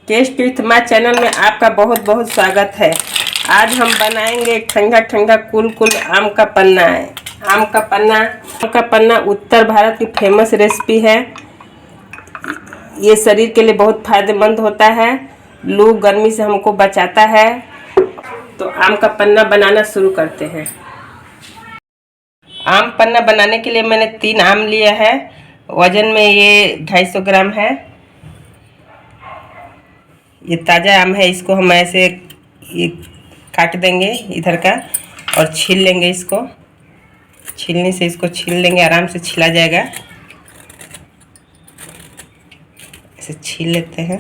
Test with my channel में आपका बहुत बहुत स्वागत है। आज हम बनाएंगे ठंडा ठंडा कुल कुल आम का पन्ना है। आम का पन्ना उत्तर भारत की फेमस रेसिपी है। ये शरीर के लिए बहुत फायदेमंद होता है, लू गर्मी से हमको बचाता है। तो आम का पन्ना बनाना शुरू करते हैं। आम पन्ना बनाने के लिए मैंने 3 आम लिया है। वजन में ये 250 ग्राम है। ये ताज़ा आम है, इसको हम ऐसे ये काट देंगे इधर का और छील लेंगे। इसको छीलने से इसको छील लेंगे, आराम से छिला जाएगा। ऐसे छील लेते हैं।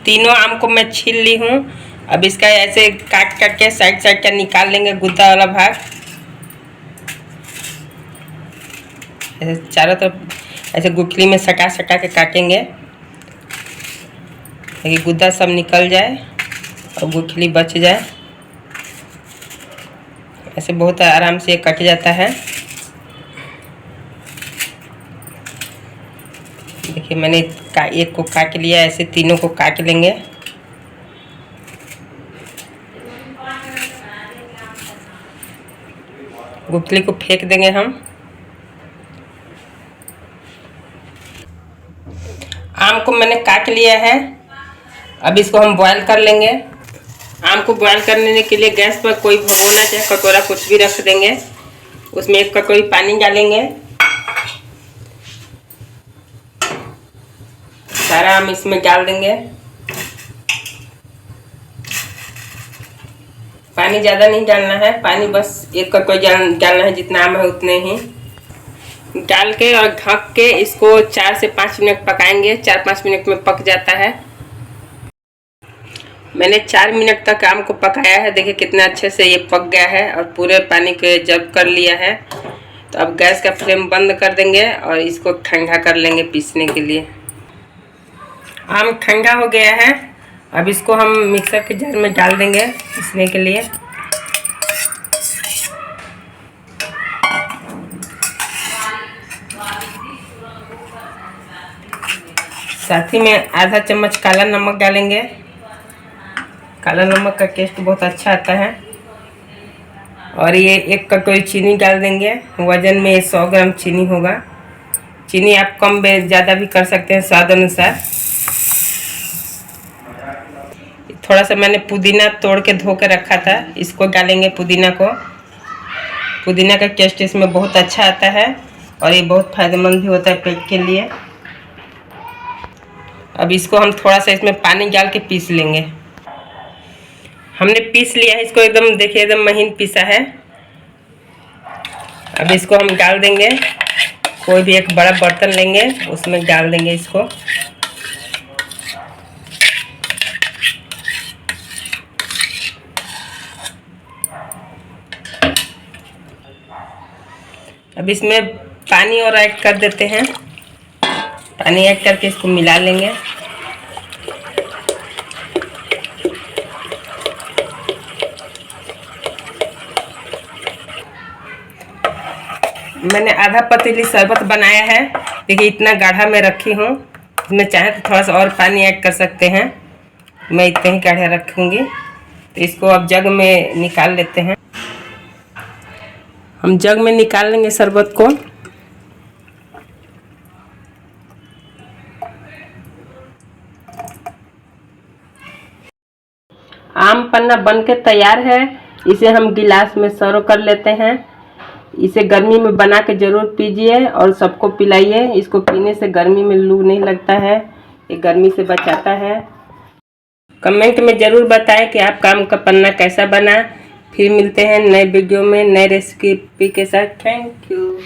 तीनों आम को मैं छील ली हूँ। अब इसका ऐसे काट काट के साइड साइड का निकाल लेंगे, गुद्दा वाला भाग। ऐसे चारों तरफ ऐसे गुठली में सटा सटा के काटेंगे ताकि गुद्दा सब निकल जाए और गुठली बच जाए। ऐसे बहुत आराम से कट जाता है। देखिए मैंने एक को काट लिया, ऐसे तीनों को काट लेंगे। गुठली को फेंक देंगे हम। आम को मैंने काट लिया है। अब इसको हम बॉईल कर लेंगे। आम को बॉईल करने के लिए गैस पर कोई भगोना चाहे कटोरा कुछ भी रख देंगे। उसमें 1 कटोरी पानी डालेंगे। सारा आम इसमें डाल देंगे। पानी ज़्यादा नहीं डालना है, पानी बस 1 कटोरी डालना है, जितना आम है उतने ही डाल के और ढक के इसको 4 से 5 मिनट पकाएंगे। 4-5 मिनट में पक जाता है। मैंने 4 मिनट तक आम को पकाया है। देखिए कितना अच्छे से ये पक गया है और पूरे पानी को जब कर लिया है। तो अब गैस का फ्लेम बंद कर देंगे और इसको ठंडा कर लेंगे पीसने के लिए। आम ठंडा हो गया है। अब इसको हम मिक्सर के जार में डाल देंगे पीसने के लिए। साथ ही में आधा चम्मच काला नमक डालेंगे। काला नमक का टेस्ट बहुत अच्छा आता है। और ये 1 कटोरी चीनी डाल देंगे। वजन में 100 ग्राम चीनी होगा। चीनी आप कम ज़्यादा भी कर सकते हैं स्वाद अनुसार। थोड़ा सा मैंने पुदीना तोड़ के धो के रखा था, इसको डालेंगे पुदीना को। पुदीना का टेस्ट इसमें बहुत अच्छा आता है और ये बहुत फायदेमंद भी होता है पेट के लिए। अब इसको हम थोड़ा सा इसमें पानी डाल के पीस लेंगे। हमने पीस लिया है इसको, एकदम देखिए एकदम महीन पीसा है। अब इसको हम डाल देंगे। कोई भी एक बड़ा बर्तन लेंगे, उसमें डाल देंगे इसको। अब इसमें पानी और ऐड कर देते हैं। पानी ऐड करके इसको मिला लेंगे। मैंने आधा पतीली शरबत बनाया है। देखिए इतना गाढ़ा मैं रखी हूँ। इसमें चाहे तो थोड़ा सा और पानी ऐड कर सकते हैं। मैं इतना ही गाढ़ा रखूँगी। तो इसको अब जग में निकाल लेते हैं। हम जग में निकाल लेंगे शरबत को। आम पन्ना बनके तैयार है। इसे हम गिलास में सर्व कर लेते हैं। इसे गर्मी में बना के ज़रूर पीजिए और सबको पिलाइए। इसको पीने से गर्मी में लू नहीं लगता है, ये गर्मी से बचाता है। कमेंट में ज़रूर बताएं कि आपका आम का पन्ना कैसा बना। फिर मिलते हैं नए वीडियो में नए रेसिपी के साथ। Thank you.